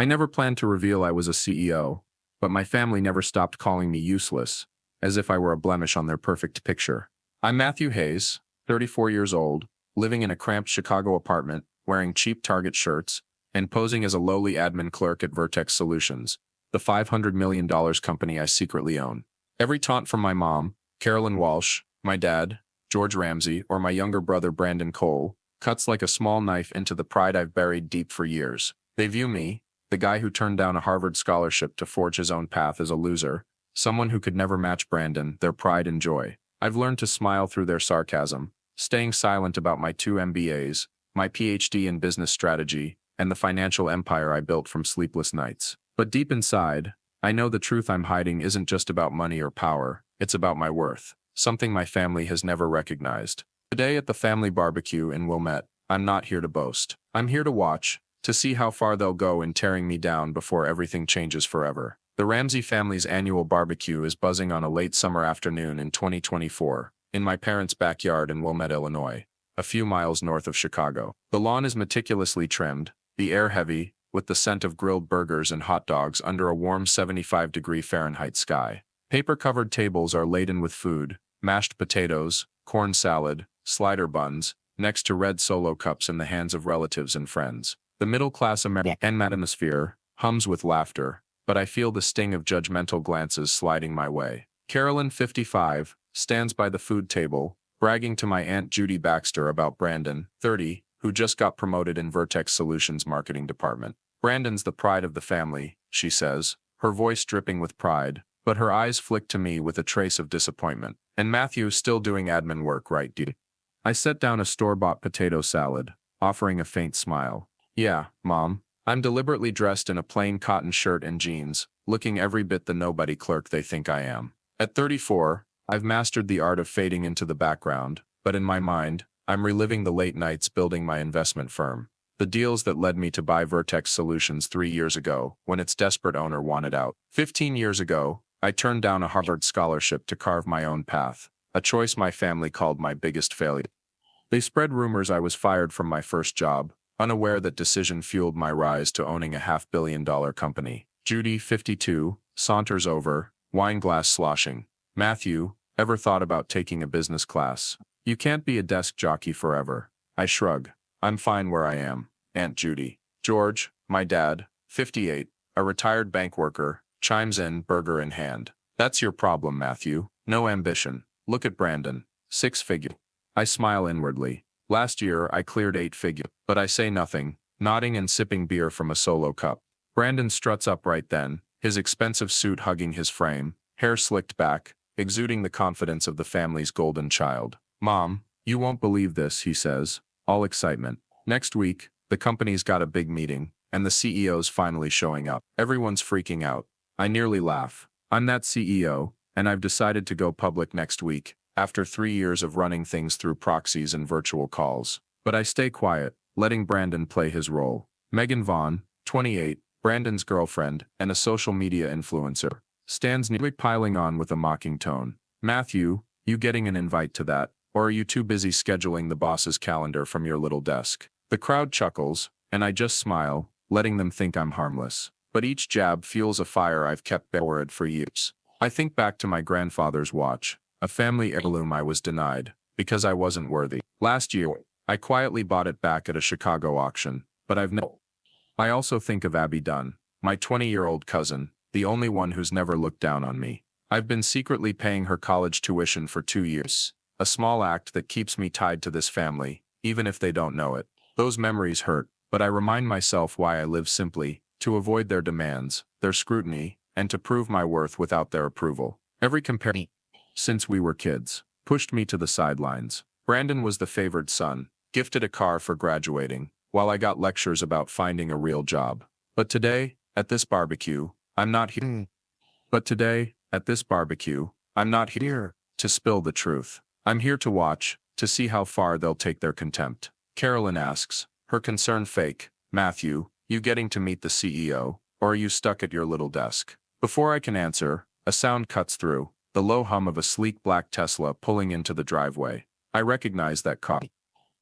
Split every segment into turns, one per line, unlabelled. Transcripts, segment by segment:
I never planned to reveal I was a CEO, but my family never stopped calling me useless, as if I were a blemish on their perfect picture. I'm Matthew Hayes, 34 years old, living in a cramped Chicago apartment, wearing cheap Target shirts, and posing as a lowly admin clerk at Vertex Solutions, the $500 million company I secretly own. Every taunt from my mom, Carolyn Walsh, my dad, George Ramsey, or my younger brother Brandon Cole, cuts like a small knife into the pride I've buried deep for years. They view me, the guy who turned down a Harvard scholarship to forge his own path, as a loser, someone who could never match Brandon, their pride and joy. I've learned to smile through their sarcasm, staying silent about my 2 MBAs, my PhD in business strategy, and the financial empire I built from sleepless nights. But deep inside, I know the truth I'm hiding isn't just about money or power, it's about my worth, something my family has never recognized. Today at the family barbecue in Wilmette, I'm not here to boast. I'm here to watch, to see how far they'll go in tearing me down before everything changes forever. The Ramsey family's annual barbecue is buzzing on a late summer afternoon in 2024, in my parents' backyard in Wilmette, Illinois, a few miles north of Chicago. The lawn is meticulously trimmed, the air heavy, with the scent of grilled burgers and hot dogs under a warm 75-degree Fahrenheit sky. Paper-covered tables are laden with food, mashed potatoes, corn salad, slider buns, next to red Solo cups in the hands of relatives and friends. The middle-class American atmosphere hums with laughter, but I feel the sting of judgmental glances sliding my way. Carolyn, 55, stands by the food table, bragging to my Aunt Judy Baxter about Brandon, 30, who just got promoted in Vertex Solutions' marketing department. Brandon's the pride of the family, she says, her voice dripping with pride, but her eyes flick to me with a trace of disappointment. And Matthew's still doing admin work, right, dude? I set down a store-bought potato salad, offering a faint smile. Yeah, Mom. I'm deliberately dressed in a plain cotton shirt and jeans, looking every bit the nobody clerk they think I am. At 34, I've mastered the art of fading into the background, but in my mind, I'm reliving the late nights building my investment firm. The deals that led me to buy Vertex Solutions 3 years ago, when its desperate owner wanted out. 15 years ago, I turned down a Harvard scholarship to carve my own path, a choice my family called my biggest failure. They spread rumors I was fired from my first job, unaware that decision fueled my rise to owning a $500 million company. Judy, 52, saunters over, wine glass sloshing. Matthew, ever thought about taking a business class? You can't be a desk jockey forever. I shrug. I'm fine where I am, Aunt Judy. George, my dad, 58, a retired bank worker, chimes in, burger in hand. That's your problem, Matthew. No ambition. Look at Brandon. 6-figure. I smile inwardly. Last year, I cleared 8-figure, but I say nothing, nodding and sipping beer from a Solo cup. Brandon struts up right then, his expensive suit hugging his frame, hair slicked back, exuding the confidence of the family's golden child. Mom, you won't believe this, he says, all excitement. Next week, the company's got a big meeting, and the CEO's finally showing up. Everyone's freaking out. I nearly laugh. I'm that CEO, and I've decided to go public next week, after 3 years of running things through proxies and virtual calls. But I stay quiet, letting Brandon play his role. Megan Vaughn, 28, Brandon's girlfriend, and a social media influencer, stands nearly piling on with a mocking tone. Matthew, you getting an invite to that, or are you too busy scheduling the boss's calendar from your little desk? The crowd chuckles, and I just smile, letting them think I'm harmless. But each jab fuels a fire I've kept buried for years. I think back to my grandfather's watch, a family heirloom I was denied, because I wasn't worthy. Last year, I quietly bought it back at a Chicago auction, but I also think of Abby Dunn, my 20-year-old cousin, the only one who's never looked down on me. I've been secretly paying her college tuition for 2 years, a small act that keeps me tied to this family, even if they don't know it. Those memories hurt, but I remind myself why I live simply, to avoid their demands, their scrutiny, and to prove my worth without their approval. Every comparison since we were kids pushed me to the sidelines. Brandon was the favored son, gifted a car for graduating, while I got lectures about finding a real job. But today, at this barbecue, I'm not here. I'm not here to spill the truth. I'm here to watch, to see how far they'll take their contempt. Carolyn asks, her concern fake, Matthew, you getting to meet the CEO, or are you stuck at your little desk? Before I can answer, a sound cuts through, the low hum of a sleek black Tesla pulling into the driveway. I recognize that car.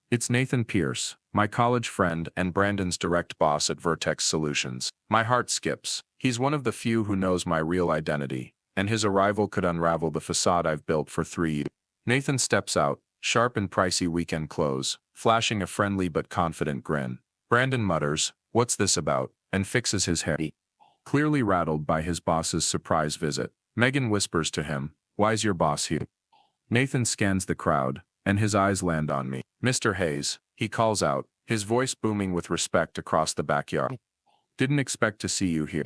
It's Nathan Pierce, my college friend and Brandon's direct boss at Vertex Solutions. My heart skips. He's one of the few who knows my real identity, and his arrival could unravel the facade I've built for 3 years. Nathan steps out, sharp and pricey weekend clothes, flashing a friendly but confident grin. Brandon mutters, "What's this about?" and fixes his hair. Clearly rattled by his boss's surprise visit, Megan whispers to him, "Why's your boss here?" Nathan scans the crowd, and his eyes land on me. "Mr. Hayes," he calls out, his voice booming with respect across the backyard. "Didn't expect to see you here."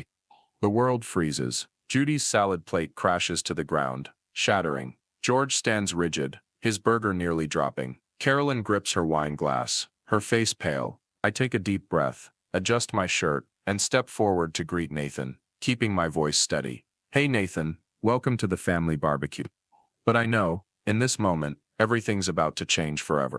The world freezes. Judy's salad plate crashes to the ground, shattering. George stands rigid, his burger nearly dropping. Carolyn grips her wine glass, her face pale. I take a deep breath, adjust my shirt, and step forward to greet Nathan, keeping my voice steady. "Hey Nathan, welcome to the family barbecue." But I know, in this moment, everything's about to change forever.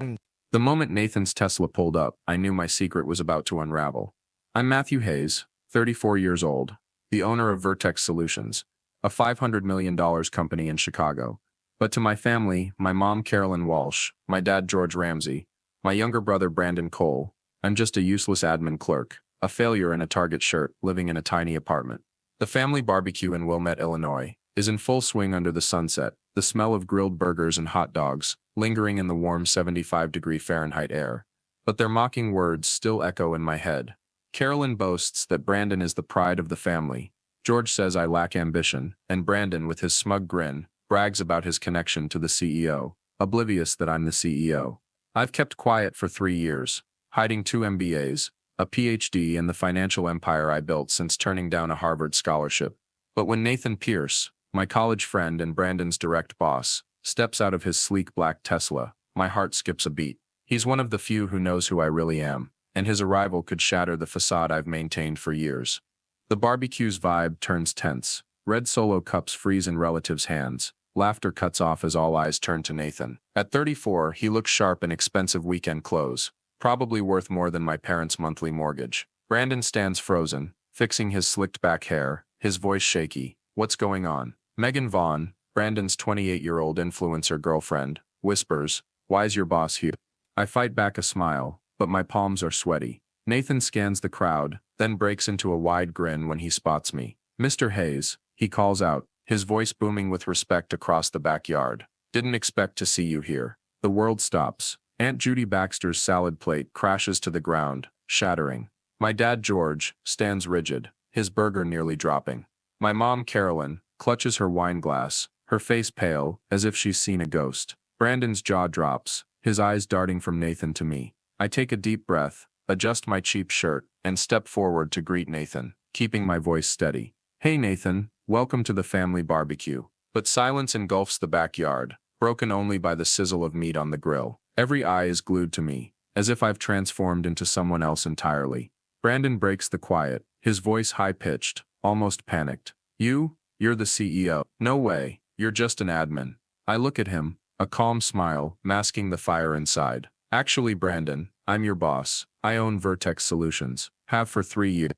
The moment Nathan's Tesla pulled up, I knew my secret was about to unravel. I'm Matthew Hayes, 34 years old, the owner of Vertex Solutions, a $500 million company in Chicago. But to my family, my mom Carolyn Walsh, my dad George Ramsey, my younger brother Brandon Cole, I'm just a useless admin clerk, a failure in a Target shirt, living in a tiny apartment. The family barbecue in Wilmette, Illinois, is in full swing under the sunset, the smell of grilled burgers and hot dogs, lingering in the warm 75-degree Fahrenheit air. But their mocking words still echo in my head. Carolyn boasts that Brandon is the pride of the family. George says I lack ambition, and Brandon, with his smug grin, brags about his connection to the CEO, oblivious that I'm the CEO. I've kept quiet for 3 years, hiding 2 MBAs, a PhD, and the financial empire I built since turning down a Harvard scholarship. But when Nathan Pierce, my college friend and Brandon's direct boss, steps out of his sleek black Tesla, my heart skips a beat. He's one of the few who knows who I really am, and his arrival could shatter the facade I've maintained for years. The barbecue's vibe turns tense. Red Solo cups freeze in relatives' hands. Laughter cuts off as all eyes turn to Nathan. At 34, he looks sharp in expensive weekend clothes, probably worth more than my parents' monthly mortgage. Brandon stands frozen, fixing his slicked back hair, his voice shaky. "What's going on?" Megan Vaughn, Brandon's 28-year-old influencer girlfriend, whispers, "Why's your boss here?" I fight back a smile, but my palms are sweaty. Nathan scans the crowd, then breaks into a wide grin when he spots me. "Mr. Hayes," he calls out, his voice booming with respect across the backyard. "Didn't expect to see you here." The world stops. Aunt Judy Baxter's salad plate crashes to the ground, shattering. My dad George stands rigid, his burger nearly dropping. My mom Carolyn clutches her wine glass, her face pale, as if she's seen a ghost. Brandon's jaw drops, his eyes darting from Nathan to me. I take a deep breath, adjust my cheap shirt, and step forward to greet Nathan, keeping my voice steady. "Hey Nathan, welcome to the family barbecue." But silence engulfs the backyard, broken only by the sizzle of meat on the grill. Every eye is glued to me, as if I've transformed into someone else entirely. Brandon breaks the quiet, his voice high-pitched, almost panicked. You're the CEO." "No way, you're just an admin." I look at him, a calm smile masking the fire inside. "Actually, Brandon, I'm your boss. I own Vertex Solutions. Have for 3 years.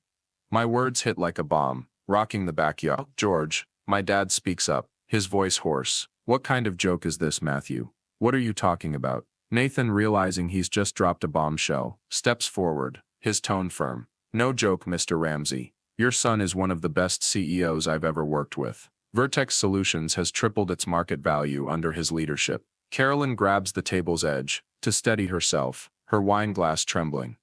My words hit like a bomb, rocking the backyard. "George," my dad speaks up, his voice hoarse. "What kind of joke is this, Matthew? What are you talking about?" Nathan, realizing he's just dropped a bombshell, steps forward, his tone firm. "No joke, Mr. Ramsey. Your son is one of the best CEOs I've ever worked with. Vertex Solutions has tripled its market value under his leadership." Carolyn grabs the table's edge, to steady herself, her wine glass trembling.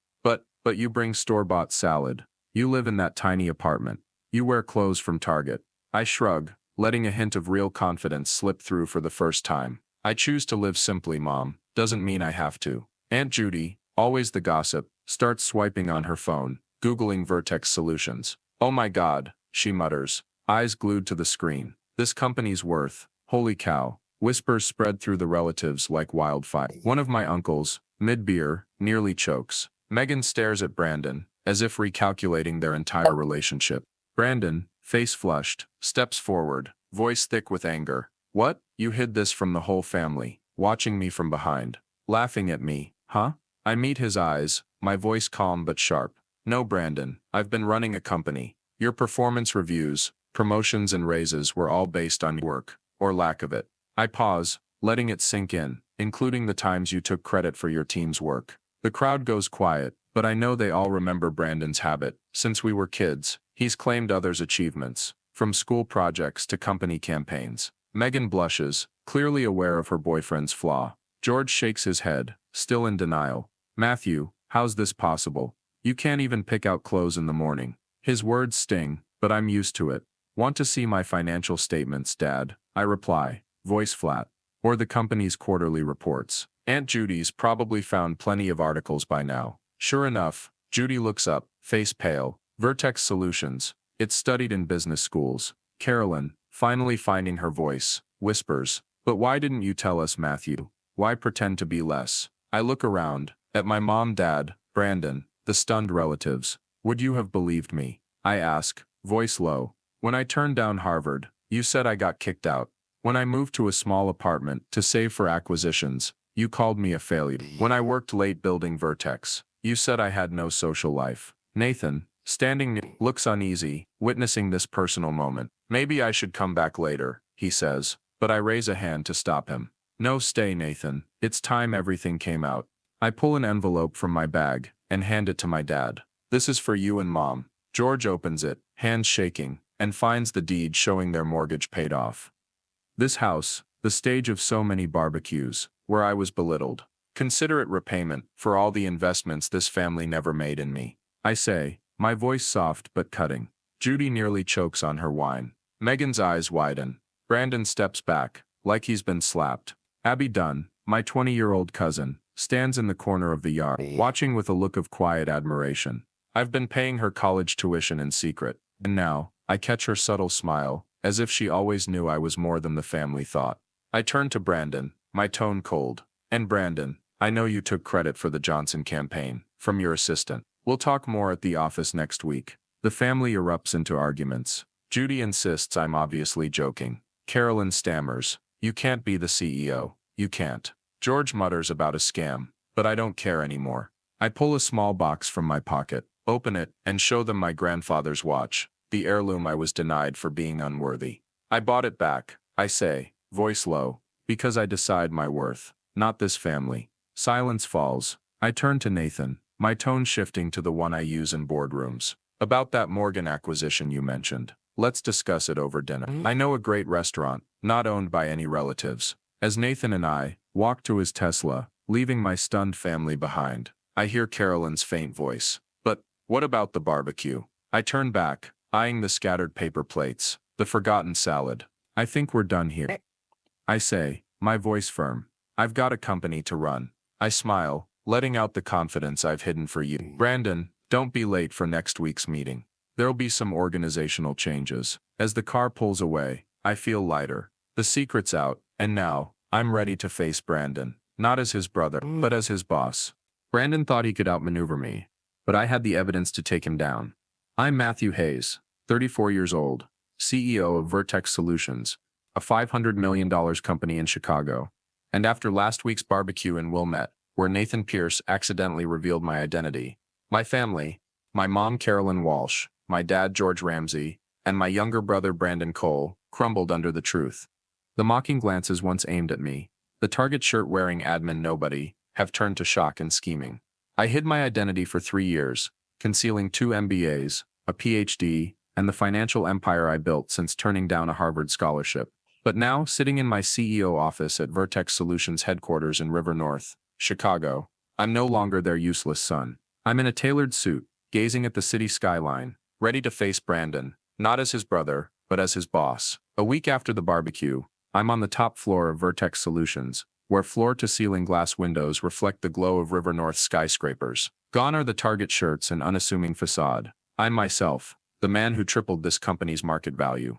But you bring store-bought salad. You live in that tiny apartment. You wear clothes from Target." I shrug, letting a hint of real confidence slip through for the first time. "I choose to live simply, Mom. Doesn't mean I have to." Aunt Judy, always the gossip, starts swiping on her phone, Googling Vertex Solutions. "Oh my God," she mutters, eyes glued to the screen. "This company's worth, holy cow." Whispers spread through the relatives like wildfire. One of my uncles, mid-beer, nearly chokes. Megan stares at Brandon, as if recalculating their entire relationship. Brandon, face flushed, steps forward, voice thick with anger. "What? You hid this from the whole family," watching me from behind. Laughing at me, huh? I meet his eyes, my voice calm but sharp. "No, Brandon, I've been running a company. Your performance reviews, promotions and raises were all based on work, or lack of it." I pause, letting it sink in, including the times you took credit for your team's work. The crowd goes quiet, but I know they all remember Brandon's habit. Since we were kids, he's claimed others' achievements, from school projects to company campaigns. Megan blushes, clearly aware of her boyfriend's flaw. George shakes his head, still in denial. Matthew, how's this possible? You can't even pick out clothes in the morning. His words sting, but I'm used to it. Want to see my financial statements, Dad? I reply, voice flat. Or the company's quarterly reports. Aunt Judy's probably found plenty of articles by now. Sure enough, Judy looks up, face pale. Vertex Solutions. It's studied in business schools. Carolyn, finally finding her voice, whispers, but why didn't you tell us, Matthew? Why pretend to be less? I look around, at my mom, Dad, Brandon, the stunned relatives. Would you have believed me? I ask, voice low. When I turned down Harvard, you said I got kicked out. When I moved to a small apartment to save for acquisitions, you called me a failure. When I worked late building Vertex, you said I had no social life. Nathan, standing, looks uneasy, witnessing this personal moment. Maybe I should come back later, he says, but I raise a hand to stop him. No, stay, Nathan. It's time everything came out. I pull an envelope from my bag and hand it to my dad. This is for you and Mom. George opens it, hands shaking, and finds the deed showing their mortgage paid off. This house, the stage of so many barbecues, where I was belittled. Consider it repayment for all the investments this family never made in me. I say, my voice soft but cutting. Judy nearly chokes on her wine. Megan's eyes widen. Brandon steps back, like he's been slapped. Abby Dunn, my 20-year-old cousin, stands in the corner of the yard, watching with a look of quiet admiration. I've been paying her college tuition in secret, and now, I catch her subtle smile, as if she always knew I was more than the family thought. I turn to Brandon, my tone cold. And Brandon, I know you took credit for the Johnson campaign, from your assistant. We'll talk more at the office next week. The family erupts into arguments. Judy insists I'm obviously joking. Carolyn stammers, you can't be the CEO. You can't. George mutters about a scam, but I don't care anymore. I pull a small box from my pocket, open it, and show them my grandfather's watch, the heirloom I was denied for being unworthy. I bought it back, I say, voice low, because I decide my worth, not this family. Silence falls. I turn to Nathan, my tone shifting to the one I use in boardrooms. About that Morgan acquisition you mentioned. Let's discuss it over dinner. I know a great restaurant, not owned by any relatives. As Nathan and I walk to his Tesla, leaving my stunned family behind, I hear Carolyn's faint voice. But what about the barbecue? I turn back, eyeing the scattered paper plates, the forgotten salad. I think we're done here. I say, my voice firm. I've got a company to run. I smile, letting out the confidence I've hidden for you. Brandon, don't be late for next week's meeting. There'll be some organizational changes. As the car pulls away, I feel lighter. The secret's out, and now, I'm ready to face Brandon. Not as his brother, but as his boss. Brandon thought he could outmaneuver me, but I had the evidence to take him down. I'm Matthew Hayes, 34 years old, CEO of Vertex Solutions, a $500 million company in Chicago. And after last week's barbecue in Wilmette, where Nathan Pierce accidentally revealed my identity, my family, my mom Carolyn Walsh, my dad George Ramsey, and my younger brother Brandon Cole, crumbled under the truth. The mocking glances once aimed at me, the Target shirt-wearing admin nobody, have turned to shock and scheming. I hid my identity for 3 years, concealing 2 MBAs, a PhD, and the financial empire I built since turning down a Harvard scholarship. But now, sitting in my CEO office at Vertex Solutions headquarters in River North, Chicago, I'm no longer their useless son. I'm in a tailored suit, gazing at the city skyline, ready to face Brandon, not as his brother, but as his boss. A week after the barbecue, I'm on the top floor of Vertex Solutions, where floor-to-ceiling glass windows reflect the glow of River North skyscrapers. Gone are the Target shirts and unassuming facade. I'm myself, the man who tripled this company's market value.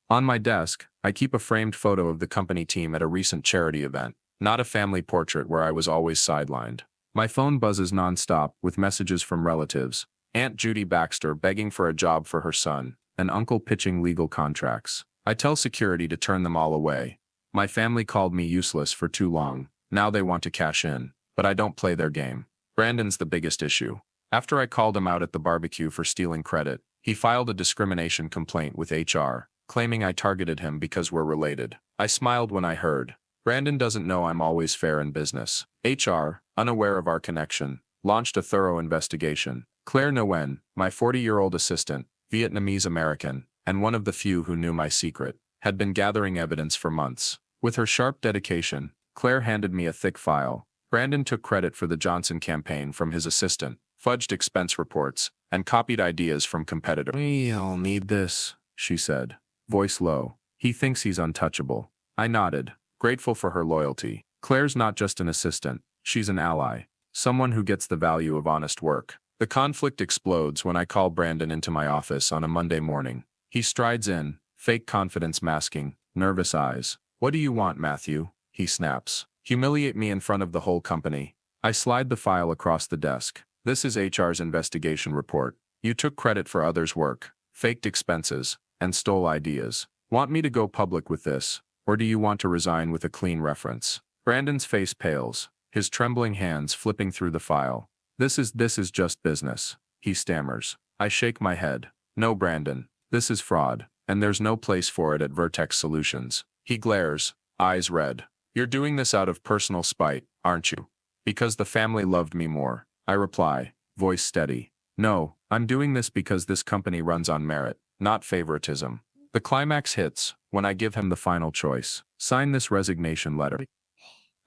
On my desk, I keep a framed photo of the company team at a recent charity event, not a family portrait where I was always sidelined. My phone buzzes nonstop with messages from relatives, Aunt Judy Baxter begging for a job for her son, and uncle pitching legal contracts. I tell security to turn them all away. My family called me useless for too long, now they want to cash in, but I don't play their game. Brandon's the biggest issue. After I called him out at the barbecue for stealing credit, he filed a discrimination complaint with HR, claiming I targeted him because we're related. I smiled when I heard, Brandon doesn't know I'm always fair in business. HR, unaware of our connection, launched a thorough investigation. Claire Nguyen, my 40-year-old assistant, Vietnamese American, and one of the few who knew my secret, had been gathering evidence for months. With her sharp dedication, Claire handed me a thick file. Brandon took credit for the Johnson campaign from his assistant, fudged expense reports, and copied ideas from competitors. "I'll need this," she said, voice low. "He thinks he's untouchable." I nodded, grateful for her loyalty. Claire's not just an assistant, she's an ally, someone who gets the value of honest work. The conflict explodes when I call Brandon into my office on a Monday morning. He strides in, fake confidence masking, nervous eyes. "What do you want, Matthew?" he snaps. "Humiliate me in front of the whole company." I slide the file across the desk. "This is HR's investigation report. You took credit for others' work, faked expenses, and stole ideas. Want me to go public with this, or do you want to resign with a clean reference?" Brandon's face pales, his trembling hands flipping through the file. This is just business," he stammers. I shake my head. "No, Brandon, this is fraud, and there's no place for it at Vertex Solutions." He glares, eyes red. "You're doing this out of personal spite, aren't you?" "Because the family loved me more," I reply, voice steady. "No, I'm doing this because this company runs on merit, not favoritism." The climax hits when I give him the final choice. "Sign this resignation letter,"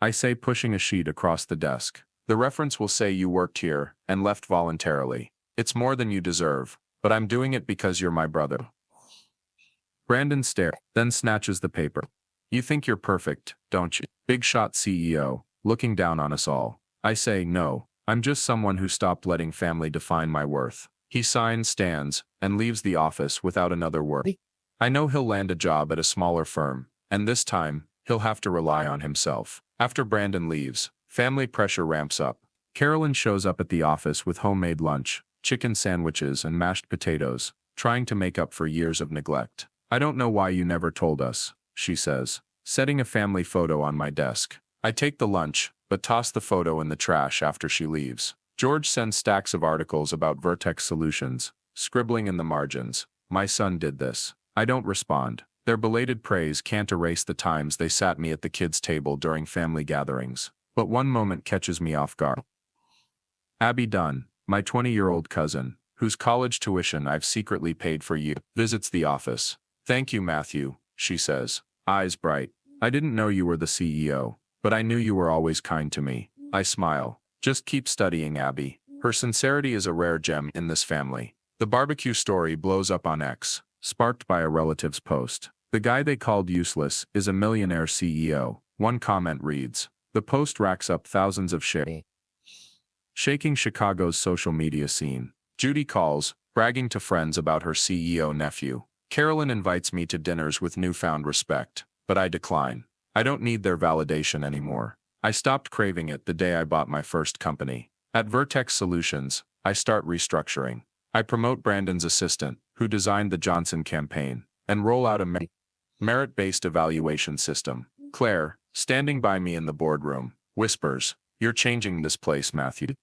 I say, pushing a sheet across the desk. "The reference will say you worked here and left voluntarily. It's more than you deserve, but I'm doing it because you're my brother." Brandon stares, then snatches the paper. "You think you're perfect, don't you? Big shot CEO, looking down on us all." I say, "No, I'm just someone who stopped letting family define my worth." He signs, stands, and leaves the office without another word. I know he'll land a job at a smaller firm, and this time, he'll have to rely on himself. After Brandon leaves, family pressure ramps up. Carolyn shows up at the office with homemade lunch, chicken sandwiches and mashed potatoes, trying to make up for years of neglect. "I don't know why you never told us," she says, setting a family photo on my desk. I take the lunch, but toss the photo in the trash after she leaves. George sends stacks of articles about Vertex Solutions, scribbling in the margins, "My son did this." I don't respond. Their belated praise can't erase the times they sat me at the kids' table during family gatherings. But one moment catches me off guard. Abby Dunn, my 20-year-old cousin, whose college tuition I've secretly paid for years, visits the office. "Thank you, Matthew," she says, eyes bright. "I didn't know you were the CEO, but I knew you were always kind to me." I smile. "Just keep studying, Abby." Her sincerity is a rare gem in this family. The barbecue story blows up on X, sparked by a relative's post. "The guy they called useless is a millionaire CEO." One comment reads. The post racks up thousands of shares, shaking Chicago's social media scene. Judy calls, bragging to friends about her CEO nephew. Carolyn invites me to dinners with newfound respect, but I decline. I don't need their validation anymore. I stopped craving it the day I bought my first company. At Vertex Solutions, I start restructuring. I promote Brandon's assistant, who designed the Johnson campaign, and roll out a merit-based evaluation system. Claire, standing by me in the boardroom, whispers, "You're changing this place, Matthew."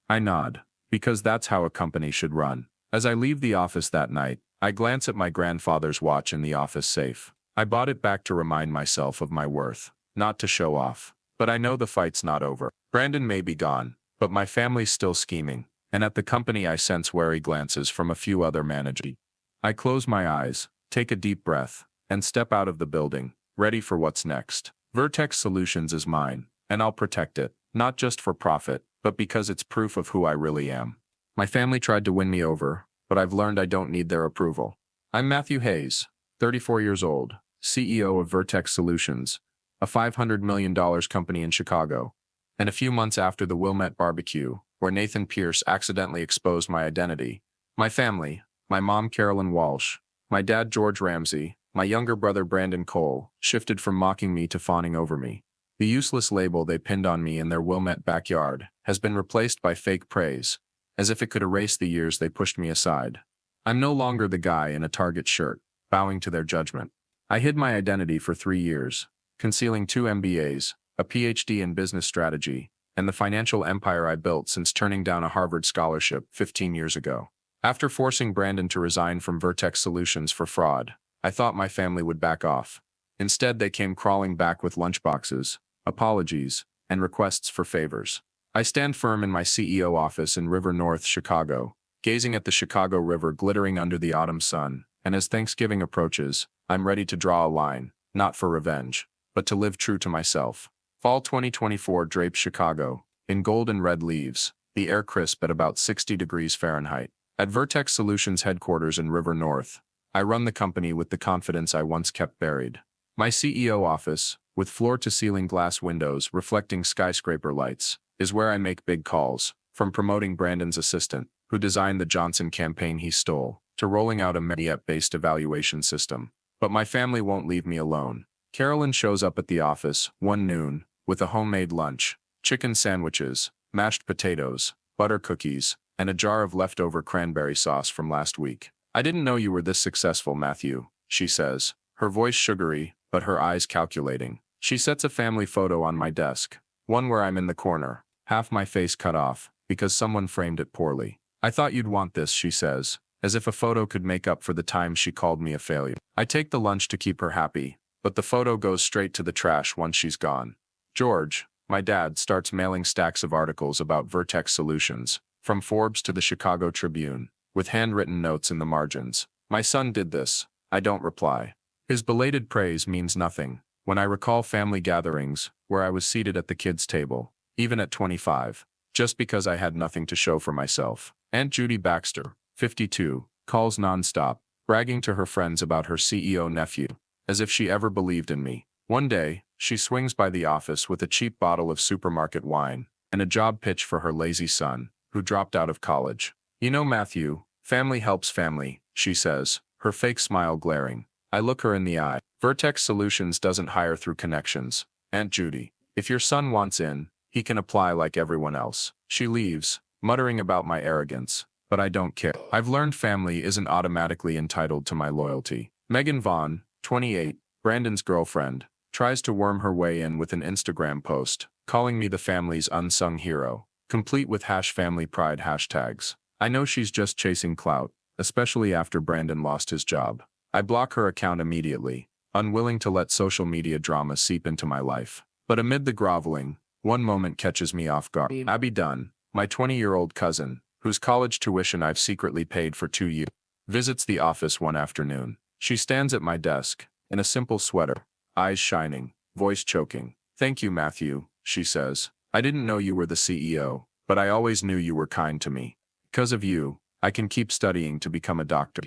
I nod, because that's how a company should run. As I leave the office that night, I glance at my grandfather's watch in the office safe. I bought it back to remind myself of my worth, not to show off. But I know the fight's not over. Brandon may be gone, but my family's still scheming, and at the company I sense wary glances from a few other managers. I close my eyes, take a deep breath, and step out of the building, ready for what's next. Vertex Solutions is mine, and I'll protect it, not just for profit, but because it's proof of who I really am. My family tried to win me over, but I've learned I don't need their approval. I'm Matthew Hayes, 34 years old, CEO of Vertex Solutions, a $500 million company in Chicago. And a few months after the Wilmette barbecue, where Nathan Pierce accidentally exposed my identity, my family, my mom Carolyn Walsh, my dad George Ramsey, my younger brother Brandon Cole, shifted from mocking me to fawning over me. The useless label they pinned on me in their Wilmette backyard has been replaced by fake praise, as if it could erase the years they pushed me aside. I'm no longer the guy in a Target shirt, bowing to their judgment. I hid my identity for 3 years, concealing 2 MBAs, a PhD in business strategy, and the financial empire I built since turning down a Harvard scholarship 15 years ago. After forcing Brandon to resign from Vertex Solutions for fraud, I thought my family would back off. Instead, they came crawling back with lunchboxes, apologies, and requests for favors. I stand firm in my CEO office in River North, Chicago, gazing at the Chicago River glittering under the autumn sun, and as Thanksgiving approaches, I'm ready to draw a line, not for revenge, but to live true to myself. Fall 2024 drapes Chicago, in gold and red leaves, the air crisp at about 60 degrees Fahrenheit. At Vertex Solutions headquarters in River North, I run the company with the confidence I once kept buried. My CEO office, with floor-to-ceiling glass windows reflecting skyscraper lights, is where I make big calls, from promoting Brandon's assistant, who designed the Johnson campaign he stole, to rolling out a Marriott-based evaluation system. But my family won't leave me alone. Carolyn shows up at the office, one noon, with a homemade lunch, chicken sandwiches, mashed potatoes, butter cookies, and a jar of leftover cranberry sauce from last week. "I didn't know you were this successful, Matthew," she says, her voice sugary, but her eyes calculating. She sets a family photo on my desk, one where I'm in the corner, half my face cut off, because someone framed it poorly. "I thought you'd want this," she says, as if a photo could make up for the time she called me a failure. I take the lunch to keep her happy, but the photo goes straight to the trash once she's gone. George, my dad, starts mailing stacks of articles about Vertex Solutions, from Forbes to the Chicago Tribune, with handwritten notes in the margins. "My son did this," I don't reply. His belated praise means nothing when I recall family gatherings where I was seated at the kids' table, even at 25, just because I had nothing to show for myself. Aunt Judy Baxter, 52, calls nonstop, bragging to her friends about her CEO nephew, as if she ever believed in me. One day, she swings by the office with a cheap bottle of supermarket wine and a job pitch for her lazy son, who dropped out of college. "You know, Matthew, family helps family," she says, her fake smile glaring. I look her in the eye. "Vertex Solutions doesn't hire through connections, Aunt Judy. If your son wants in, he can apply like everyone else." She leaves, muttering about my arrogance, but I don't care. I've learned family isn't automatically entitled to my loyalty. Megan Vaughn, 28, Brandon's girlfriend, tries to worm her way in with an Instagram post, calling me the family's unsung hero, complete with #FamilyPride hashtags. I know she's just chasing clout, especially after Brandon lost his job. I block her account immediately, unwilling to let social media drama seep into my life. But amid the groveling, one moment catches me off guard. Abby Dunn, my 20-year-old cousin, whose college tuition I've secretly paid for 2 years, visits the office one afternoon. She stands at my desk, in a simple sweater, eyes shining, voice choking. "Thank you, Matthew," she says. "I didn't know you were the CEO, but I always knew you were kind to me. Because of you, I can keep studying to become a doctor."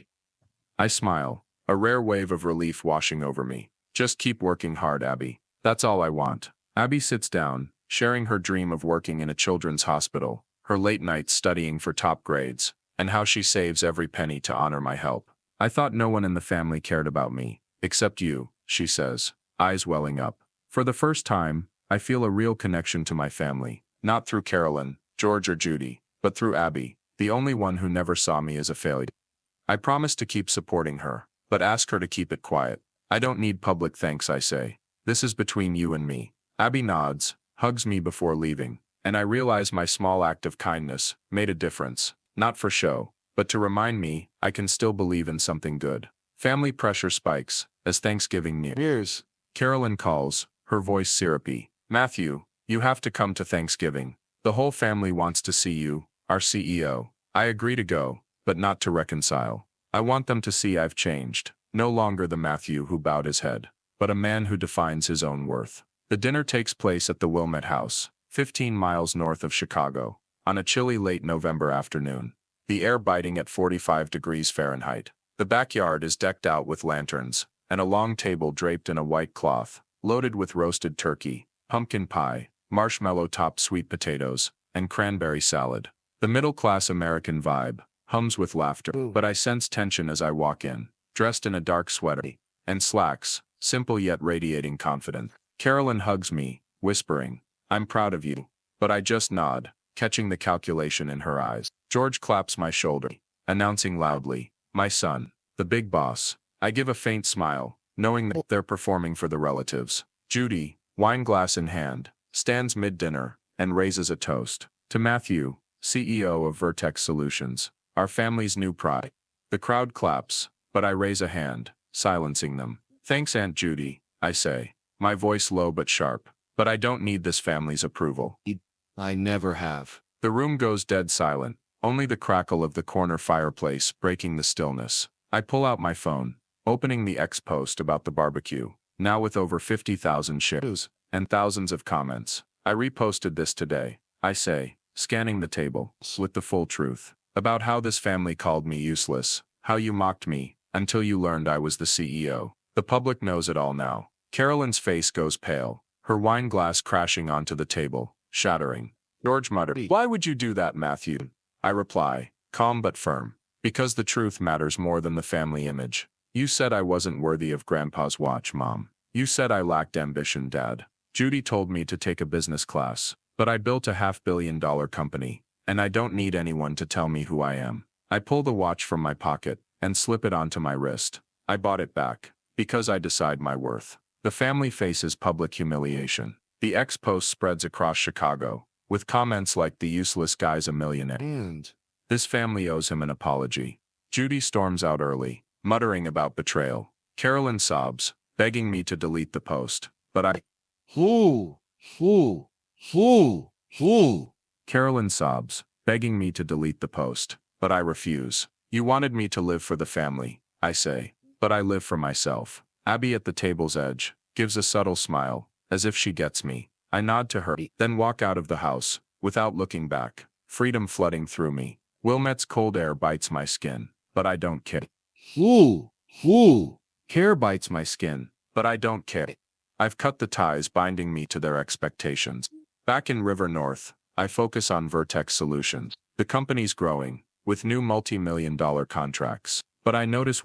I smile, a rare wave of relief washing over me. "Just keep working hard, Abby. That's all I want." Abby sits down, sharing her dream of working in a children's hospital, her late nights studying for top grades, and how she saves every penny to honor my help. "I thought no one in the family cared about me, except you," she says, eyes welling up. For the first time, I feel a real connection to my family, not through Carolyn, George, or Judy, but through Abby, the only one who never saw me as a failure. I promise to keep supporting her, but ask her to keep it quiet. "I don't need public thanks," I say. "This is between you and me." Abby nods, hugs me before leaving, and I realize my small act of kindness made a difference, not for show, but to remind me I can still believe in something good. Family pressure spikes as Thanksgiving nears. Carolyn calls, her voice syrupy. "Matthew, you have to come to Thanksgiving. The whole family wants to see you, our CEO." I agree to go, but not to reconcile. I want them to see I've changed, no longer the Matthew who bowed his head, but a man who defines his own worth. The dinner takes place at the Wilmette House, 15 miles north of Chicago, on a chilly late November afternoon, the air biting at 45 degrees Fahrenheit. The backyard is decked out with lanterns, and a long table draped in a white cloth, loaded with roasted turkey, pumpkin pie, marshmallow-topped sweet potatoes, and cranberry salad. The middle-class American vibe hums with laughter, but I sense tension as I walk in, dressed in a dark sweater and slacks, simple yet radiating confidence. Carolyn hugs me, whispering, "I'm proud of you," but I just nod, catching the calculation in her eyes. George claps my shoulder, announcing loudly, "My son, the big boss." I give a faint smile, knowing that they're performing for the relatives. Judy, wine glass in hand, stands mid-dinner and raises a toast. "To Matthew, CEO of Vertex Solutions, our family's new pride." The crowd claps, but I raise a hand, silencing them. "Thanks, Aunt Judy. I say, my voice low but sharp. But I don't need this family's approval.
I never have.
The room goes dead silent, only the crackle of the corner fireplace breaking the stillness. I pull out my phone, opening the X post about the barbecue, now with over 50,000 shares and thousands of comments. I reposted this today, I say, scanning the table, with the full truth. About how this family called me useless, how you mocked me, until you learned I was the CEO. The public knows it all now. Carolyn's face goes pale, her wine glass crashing onto the table, shattering. George muttered, "Why would you do that, Matthew?" I reply, calm but firm. Because the truth matters more than the family image. You said I wasn't worthy of Grandpa's watch, Mom. You said I lacked ambition, Dad. Judy told me to take a business class, but I built a $500 million company, and I don't need anyone to tell me who I am. I pull the watch from my pocket and slip it onto my wrist. I bought it back, because I decide my worth. The family faces public humiliation. The X post spreads across Chicago, with comments like "the useless guy's a millionaire" and "this family owes him an apology." Judy storms out early, muttering about betrayal. Carolyn sobs, begging me to delete the post. But I...
Fool!
Carolyn sobs, begging me to delete the post. But I refuse. You wanted me to live for the family, I say. But I live for myself. Abby at the table's edge gives a subtle smile, as if she gets me. I nod to her, then walk out of the house, without looking back, freedom flooding through me. Wilmette's cold air bites my skin, but I don't care.
Fool!
Care bites my skin, but I don't care. I've cut the ties binding me to their expectations. Back in River North, I focus on Vertex Solutions. The company's growing, with new multi-million-dollar contracts. But I notice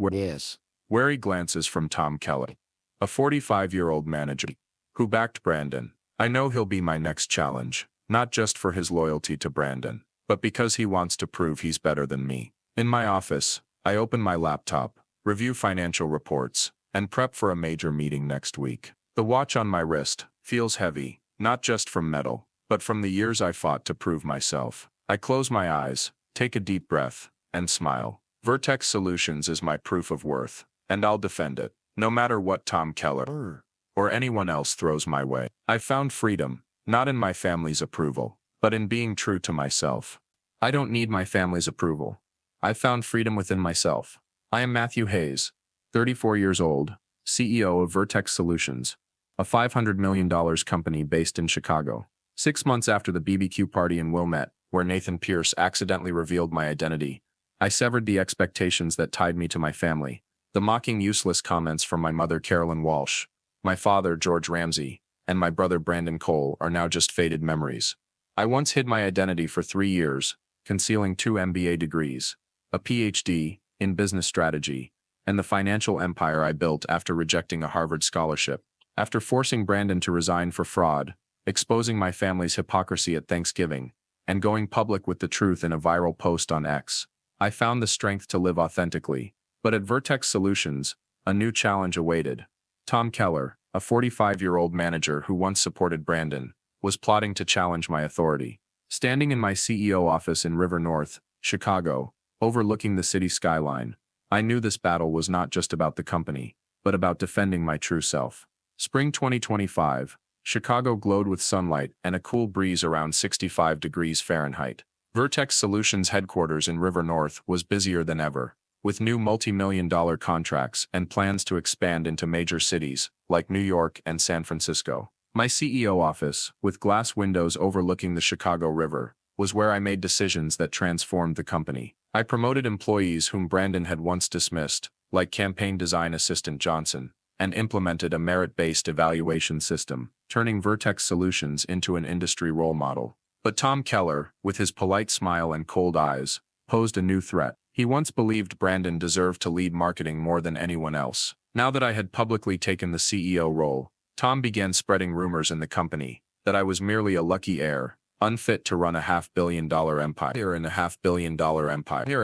wary glances from Tom Keller, a 45-year-old manager, who backed Brandon. I know he'll be my next challenge, not just for his loyalty to Brandon, but because he wants to prove he's better than me. In my office, I open my laptop, review financial reports, and prep for a major meeting next week. The watch on my wrist feels heavy, not just from metal, but from the years I fought to prove myself. I close my eyes, take a deep breath, and smile. Vertex Solutions is my proof of worth, and I'll defend it, no matter what Tom Keller or anyone else throws my way. I found freedom, not in my family's approval, but in being true to myself. I don't need my family's approval. I found freedom within myself. I am Matthew Hayes, 34 years old, CEO of Vertex Solutions, a $500 million company based in Chicago. 6 months after the BBQ party in Wilmette, where Nathan Pierce accidentally revealed my identity, I severed the expectations that tied me to my family. The mocking, useless comments from my mother, Carolyn Walsh, my father, George Ramsey, and my brother, Brandon Cole, are now just faded memories. I once hid my identity for 3 years, concealing 2 MBA degrees, a PhD in business strategy, and the financial empire I built after rejecting a Harvard scholarship. After forcing Brandon to resign for fraud, exposing my family's hypocrisy at Thanksgiving, and going public with the truth in a viral post on X, I found the strength to live authentically. But at Vertex Solutions, a new challenge awaited. Tom Keller, a 45-year-old manager who once supported Brandon, was plotting to challenge my authority. Standing in my CEO office in River North, Chicago, overlooking the city skyline, I knew this battle was not just about the company, but about defending my true self. Spring 2025, Chicago glowed with sunlight and a cool breeze around 65 degrees Fahrenheit. Vertex Solutions headquarters in River North was busier than ever, with new multi-million-dollar contracts and plans to expand into major cities like New York and San Francisco. My CEO office, with glass windows overlooking the Chicago River, was where I made decisions that transformed the company. I promoted employees whom Brandon had once dismissed, like campaign design assistant Johnson, and implemented a merit-based evaluation system, turning Vertex Solutions into an industry role model. But Tom Keller, with his polite smile and cold eyes, posed a new threat. He once believed Brandon deserved to lead marketing more than anyone else. Now that I had publicly taken the CEO role, Tom began spreading rumors in the company that I was merely a lucky heir, unfit to run a $500 million empire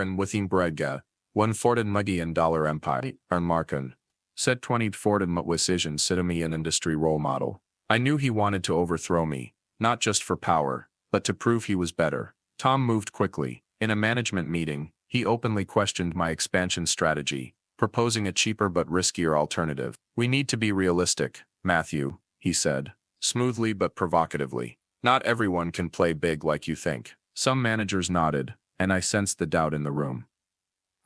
and within Bredga, $140 million empire, Marken, said 2040 decision to me an industry role model. I knew he wanted to overthrow me, not just for power, but to prove he was better. Tom moved quickly. In a management meeting, he openly questioned my expansion strategy, proposing a cheaper but riskier alternative. We need to be realistic, Matthew, he said, smoothly but provocatively. Not everyone can play big like you think. Some managers nodded, and I sensed the doubt in the room.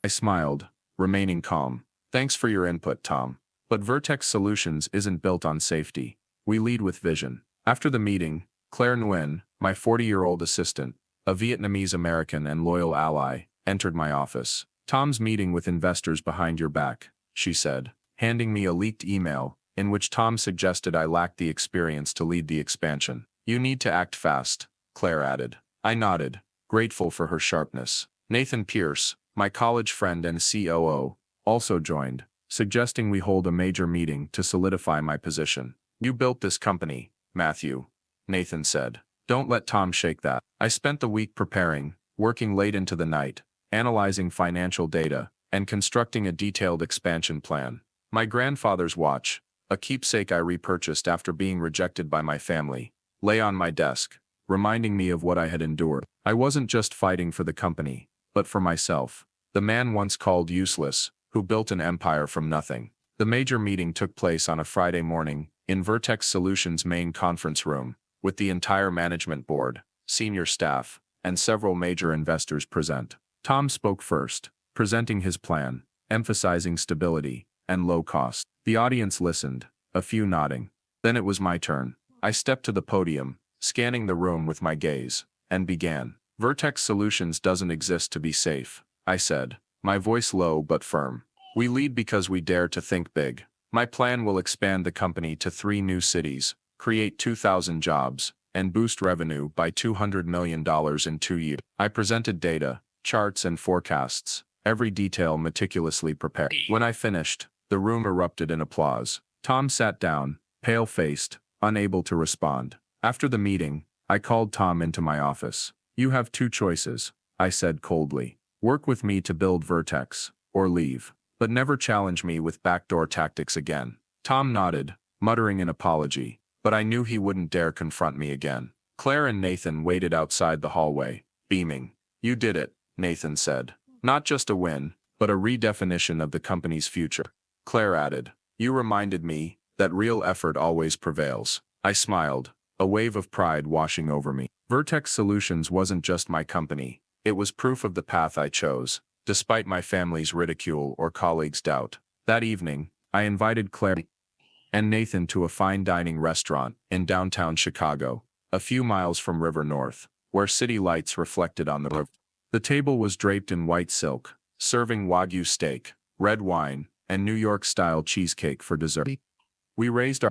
I smiled, remaining calm. Thanks for your input, Tom. But Vertex Solutions isn't built on safety. We lead with vision. After the meeting, Claire Nguyen, my 40-year-old assistant, a Vietnamese American and loyal ally, entered my office. Tom's meeting with investors behind your back, she said, handing me a leaked email in which Tom suggested I lacked the experience to lead the expansion. You need to act fast, Claire added. I nodded, grateful for her sharpness. Nathan Pierce, my college friend and COO, also joined, suggesting we hold a major meeting to solidify my position. You built this company, Matthew, Nathan said. Don't let Tom shake that. I spent the week preparing, working late into the night, analyzing financial data, and constructing a detailed expansion plan. My grandfather's watch, a keepsake I repurchased after being rejected by my family, lay on my desk, reminding me of what I had endured. I wasn't just fighting for the company, but for myself. The man once called useless, who built an empire from nothing. The major meeting took place on a Friday morning, in Vertex Solutions' main conference room, with the entire management board, senior staff, and several major investors present. Tom spoke first, presenting his plan, emphasizing stability and low cost. The audience listened, a few nodding. Then it was my turn. I stepped to the podium, scanning the room with my gaze, and began. Vertex Solutions doesn't exist to be safe, I said, my voice low but firm. We lead because we dare to think big. My plan will expand the company to 3 new cities, create 2,000 jobs, and boost revenue by $200 million in 2 years. I presented data, charts and forecasts, every detail meticulously prepared. When I finished, the room erupted in applause. Tom sat down, pale-faced, unable to respond. After the meeting, I called Tom into my office. You have 2 choices, I said coldly. Work with me to build Vertex, or leave. But never challenge me with backdoor tactics again. Tom nodded, muttering an apology, but I knew he wouldn't dare confront me again. Claire and Nathan waited outside the hallway, beaming. You did it, Nathan said. Not just a win, but a redefinition of the company's future. Claire added, you reminded me that real effort always prevails. I smiled, a wave of pride washing over me. Vertex Solutions wasn't just my company, it was proof of the path I chose, despite my family's ridicule or colleagues' doubt. That evening, I invited Claire and Nathan to a fine dining restaurant in downtown Chicago, a few miles from River North, where city lights reflected on the river. The table was draped in white silk, serving Wagyu steak, red wine, and New York-style cheesecake for dessert. We raised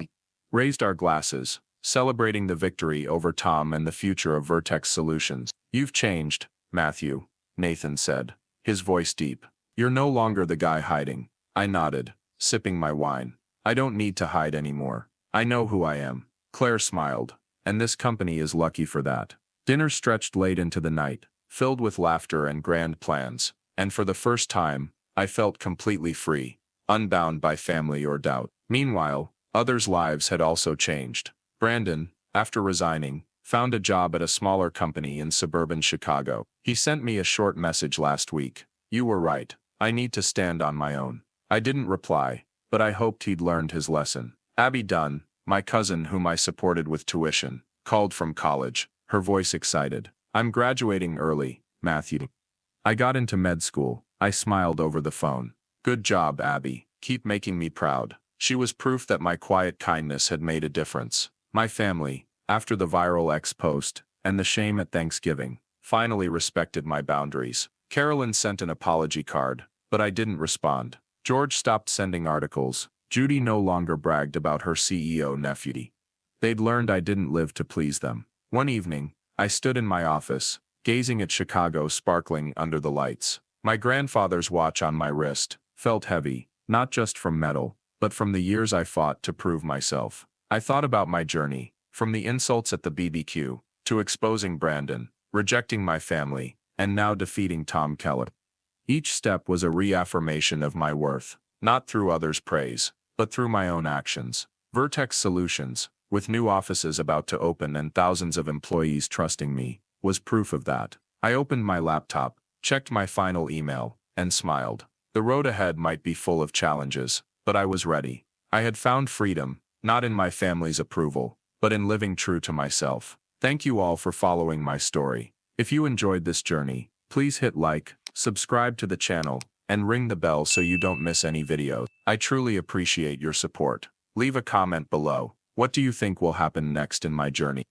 our glasses, celebrating the victory over Tom and the future of Vertex Solutions. You've changed, Matthew, Nathan said, his voice deep. You're no longer the guy hiding. I nodded, sipping my wine. I don't need to hide anymore. I know who I am. Claire smiled, and this company is lucky for that. Dinner stretched late into the night, filled with laughter and grand plans, and for the first time, I felt completely free, unbound by family or doubt. Meanwhile, others' lives had also changed. Brandon, after resigning, found a job at a smaller company in suburban Chicago. He sent me a short message last week. You were right. I need to stand on my own. I didn't reply, but I hoped he'd learned his lesson. Abby Dunn, my cousin whom I supported with tuition, called from college, her voice excited. I'm graduating early, Matthew. I got into med school. I smiled over the phone. Good job, Abby. Keep making me proud. She was proof that my quiet kindness had made a difference. My family, after the viral X post, and the shame at Thanksgiving, finally respected my boundaries. Carolyn sent an apology card, but I didn't respond. George stopped sending articles. Judy no longer bragged about her CEO nephew. They'd learned I didn't live to please them. One evening, I stood in my office, gazing at Chicago sparkling under the lights. My grandfather's watch on my wrist felt heavy, not just from metal, but from the years I fought to prove myself. I thought about my journey, from the insults at the BBQ, to exposing Brandon, rejecting my family, and now defeating Tom Keller. Each step was a reaffirmation of my worth, not through others' praise, but through my own actions. Vertex Solutions, with new offices about to open and thousands of employees trusting me, was proof of that. I opened my laptop, checked my final email, and smiled. The road ahead might be full of challenges, but I was ready. I had found freedom, not in my family's approval, but in living true to myself. Thank you all for following my story. If you enjoyed this journey, please hit like, subscribe to the channel, and ring the bell so you don't miss any videos. I truly appreciate your support. Leave a comment below. What do you think will happen next in my journey?